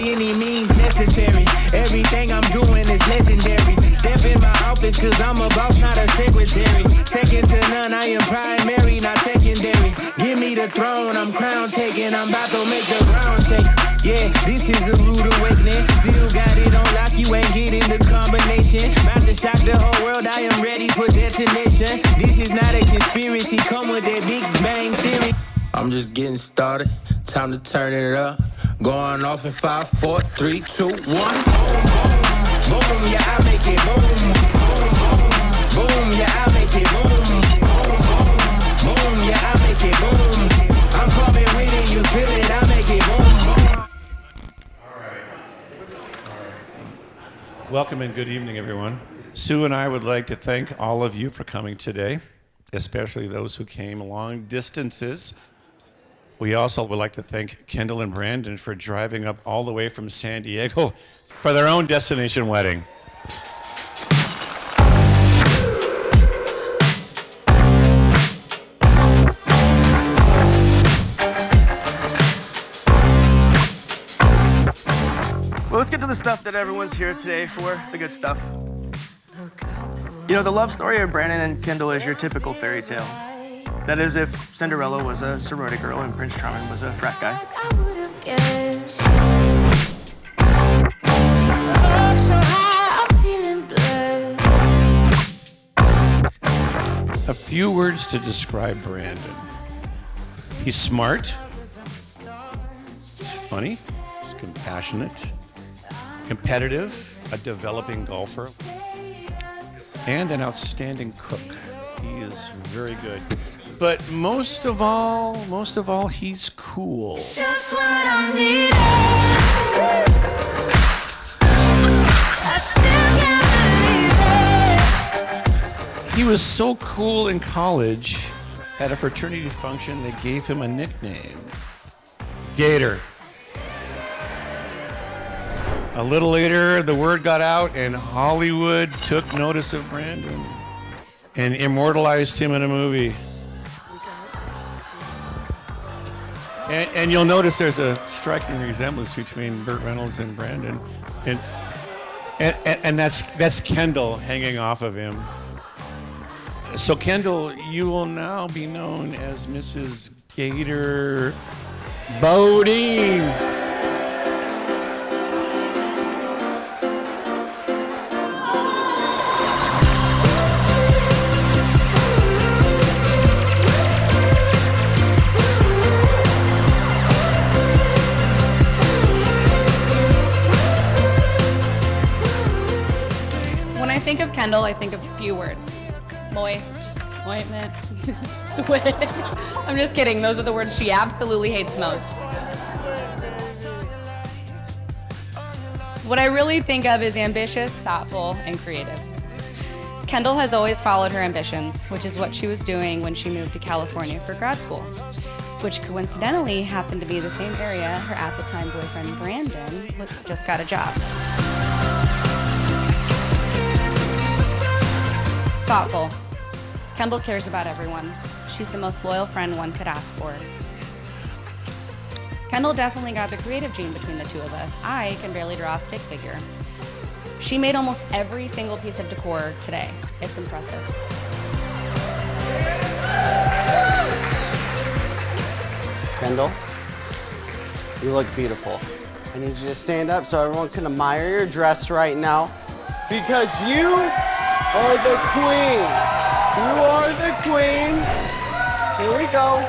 any means necessary. Everything I'm doing is legendary. Step in my office cause I'm a boss, not a secretary. Second to none, I am primary, not secondary. Give me the throne, I'm crown taking. I'm about to make the ground shake. Yeah, this is a rude awakening. Still got it on lock, you ain't getting the combination. About to shock the whole world, I am ready for detonation. This is not a conspiracy, come with that Big Bang Theory. I'm just getting started, time to turn it up. Going off in 5, 4, 3, 2, 1. Boom, boom, boom, yeah, I make it boom. Boom, boom, boom, yeah, I make it boom. Boom, boom, boom, yeah, I make it boom. I'm coming with it, you feel it, I make it boom, boom. All right. Welcome and good evening, everyone. Sue and I would like to thank all of you for coming today, especially those who came long distances. We also would like to thank Kendall and Brandon for driving up all the way from San Diego for their own destination wedding. Well, let's get to the stuff that everyone's here today for, the good stuff. You know, the love story of Brandon and Kendall is your typical fairy tale. That is, if Cinderella was a sorority girl and Prince Charming was a frat guy. A few words to describe Brandon. He's smart, he's funny, he's compassionate, competitive, a developing golfer, and an outstanding cook. He is very good. But most of all, he's cool. Just what I needed. I still can't believe it. He was so cool in college, at a fraternity function, they gave him a nickname, Gator. A little later, the word got out and Hollywood took notice of Brandon and immortalized him in a movie. And you'll notice there's a striking resemblance between Burt Reynolds and Brandon. And that's Kendall hanging off of him. So Kendall, you will now be known as Mrs. Gator Bodine. When I think of Kendall, I think of a few words. Moist, ointment, sweat. I'm just kidding. Those are the words she absolutely hates the most. What I really think of is ambitious, thoughtful, and creative. Kendall has always followed her ambitions, which is what she was doing when she moved to California for grad school, which coincidentally happened to be the same area her at-the-time boyfriend Brandon just got a job. Thoughtful. Kendall cares about everyone. She's the most loyal friend one could ask for. Kendall definitely got the creative gene between the two of us. I can barely draw a stick figure. She made almost every single piece of decor today. It's impressive. Kendall, you look beautiful. I need you to stand up so everyone can admire your dress right now, because you are the queen. You are the queen. Here we go.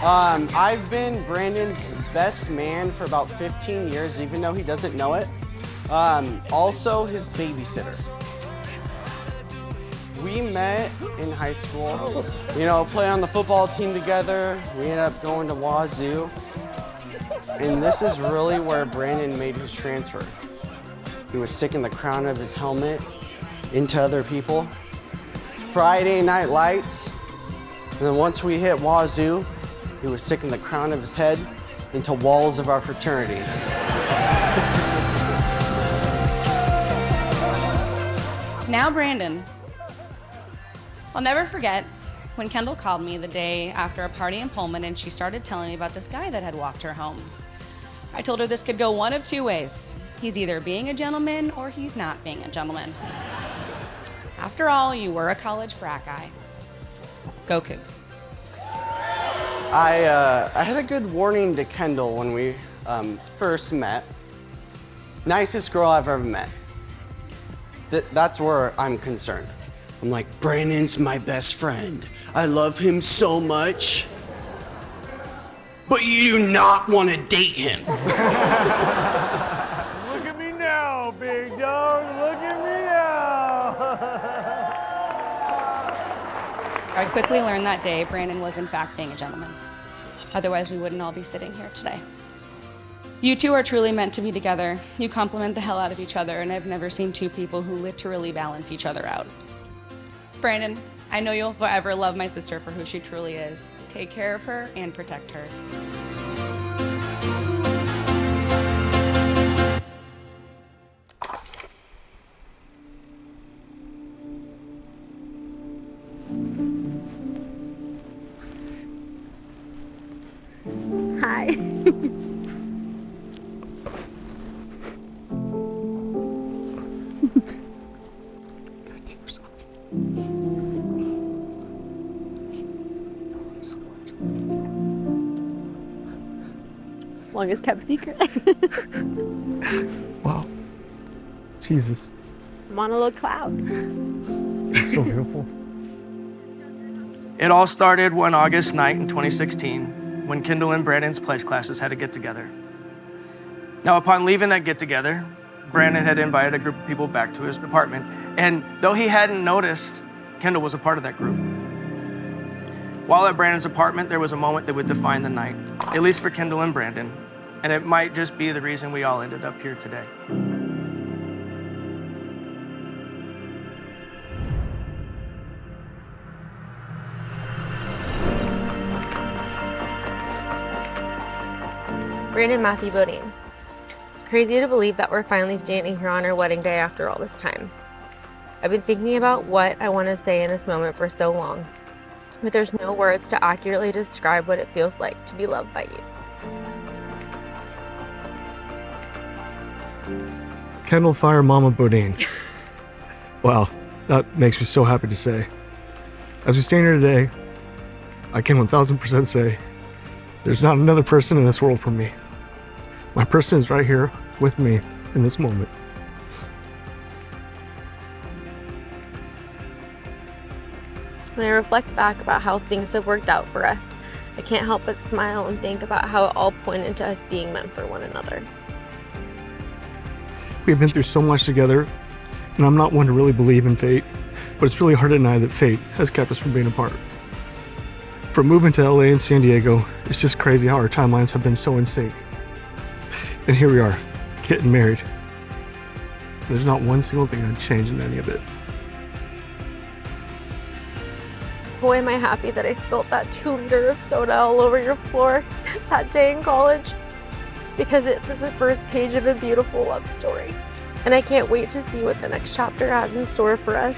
I've been Brandon's best man for about 15 years, even though he doesn't know it. Also his babysitter. We met in high school, you know, play on the football team together. We ended up going to Wazoo. And this is really where Brandon made his transfer. He was sticking the crown of his helmet into other people. Friday Night Lights. And then once we hit Wazoo, he was sticking the crown of his head into walls of our fraternity. Now Brandon. I'll never forget when Kendall called me the day after a party in Pullman and she started telling me about this guy that had walked her home. I told her this could go one of two ways. He's either being a gentleman or he's not being a gentleman. After all, you were a college frat guy. Go Cougs. I had a good warning to Kendall when we first met. Nicest girl I've ever met. That's where I'm concerned. I'm like, Brandon's my best friend. I love him so much. But you do not want to date him. Look at me now, big dog. Look at me now. I quickly learned that day Brandon was in fact being a gentleman. Otherwise, we wouldn't all be sitting here today. You two are truly meant to be together. You complement the hell out of each other, and I've never seen two people who literally balance each other out. Brandon, I know you'll forever love my sister for who she truly is. Take care of her and protect her. Hi. Longest kept secret. Wow. Jesus. I'm on a little cloud. It's so beautiful. It all started one August night in 2016 when Kendall and Brandon's pledge classes had a get-together. Now, upon leaving that get-together, Brandon had invited a group of people back to his apartment, and though he hadn't noticed, Kendall was a part of that group. While at Brandon's apartment, there was a moment that would define the night, at least for Kendall and Brandon, and it might just be the reason we all ended up here today. Brandon Matthew Bodine. It's crazy to believe that we're finally standing here on our wedding day after all this time. I've been thinking about what I want to say in this moment for so long, but there's no words to accurately describe what it feels like to be loved by you. Kendall Fire Mama Bodine. Wow, that makes me so happy to say. As we stand here today, I can 1000% say there's not another person in this world for me. My person is right here with me in this moment. When I reflect back about how things have worked out for us, I can't help but smile and think about how it all pointed to us being meant for one another. We've been through so much together, and I'm not one to really believe in fate, but it's really hard to deny that fate has kept us from being apart. From moving to LA and San Diego, it's just crazy how our timelines have been so in sync. And here we are, getting married. There's not one single thing I'd change in any of it. Boy, am I happy that I spilled that 2 liter of soda all over your floor that day in college, because it was the first page of a beautiful love story. And I can't wait to see what the next chapter has in store for us.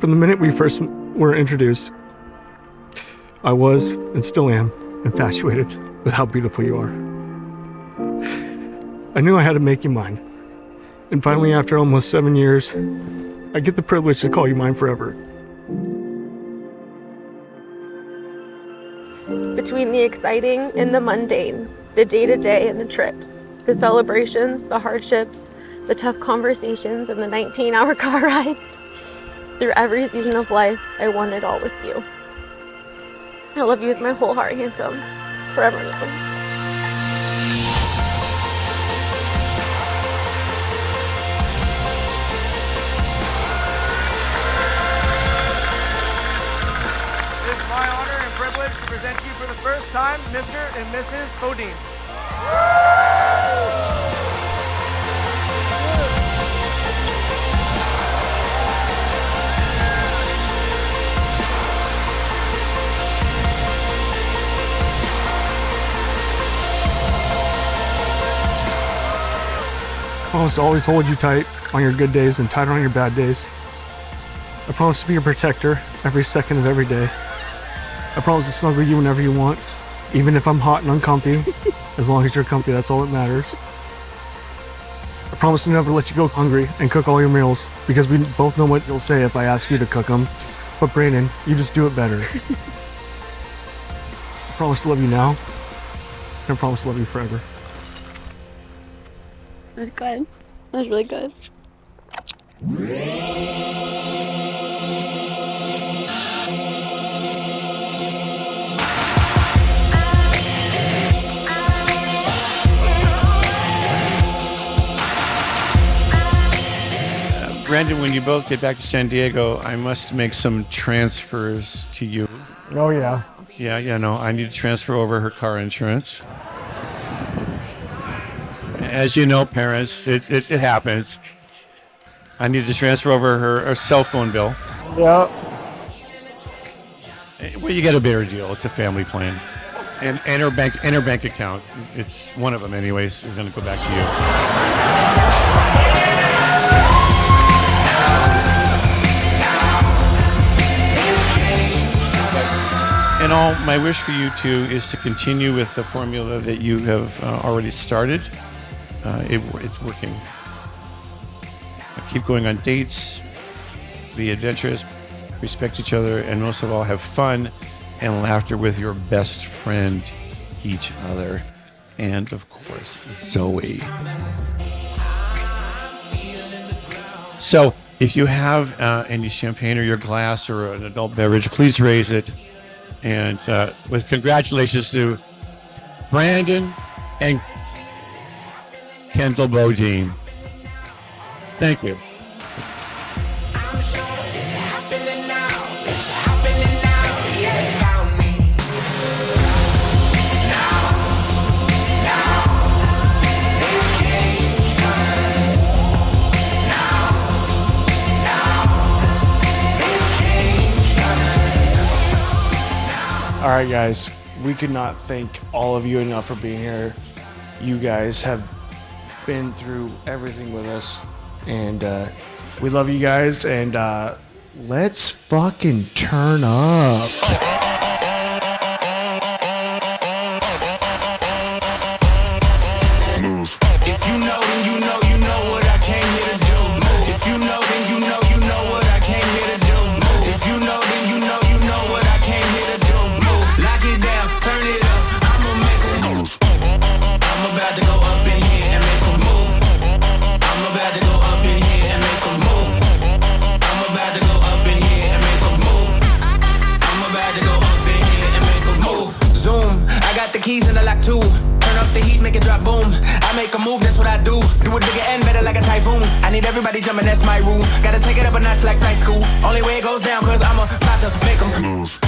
From the minute we first were introduced, I was, and still am, infatuated with how beautiful you are. I knew I had to make you mine. And finally, after almost 7 years, I get the privilege to call you mine forever. Between the exciting and the mundane, the day-to-day and the trips, the celebrations, the hardships, the tough conversations, and the 19-hour car rides, through every season of life, I want it all with you. I love you with my whole heart, handsome. Forever now. It's my honor and privilege to present you for the first time, Mr. and Mrs. Bodine. I promise to always hold you tight on your good days and tighter on your bad days. I promise to be your protector every second of every day. I promise to snuggle you whenever you want, even if I'm hot and uncomfy. As long as you're comfy, that's all that matters. I promise to never let you go hungry and cook all your meals, because we both know what you'll say if I ask you to cook them. But Brandon, you just do it better. I promise to love you now, and I promise to love you forever. That's good. That's really good. Brandon, when you both get back to San Diego, I must make some transfers to you. Oh yeah. Yeah, no, I need to transfer over her car insurance. As you know, parents, it happens. I need to transfer over her cell phone bill. Yeah. Well, you get a better deal. It's a family plan. And her bank account, it's one of them anyways, is going to go back to you. And all my wish for you two is to continue with the formula that you have already started. It's working. Keep going on dates, be adventurous, respect each other, and most of all, have fun and laughter with your best friend, each other, and of course, Zoe. So, if you have any champagne or your glass or an adult beverage, please raise it. And with congratulations to Brandon and Kendall Bodine. Thank you. I'm sure it's happening now. It's happening now. Yeah, found me. Now, it's change coming. Now, it's change coming. All right, guys, we could not thank all of you enough for being here. You guys have been through everything with us, and we love you guys, and let's fucking turn up. If you know, then you know what I came here to do. If you know, then you know what I came here to do. If you know, then you know what I came here to do. Lock it down, turn it up, I'ma make a move. I'm about to go up in here and make a move. I'm about to go up in here and make a move. I'm about to go up in here and make a move. I'm about to go up in here and make a move. Zoom, I got the keys and the lock too. Turn up the heat, make it drop, boom. I make a move, that's what I do. Do it bigger and better like a typhoon. I need everybody jumping, that's my rule. Gotta take it up a notch like flight school. Only way it goes down, cause I'm about to make 'em move.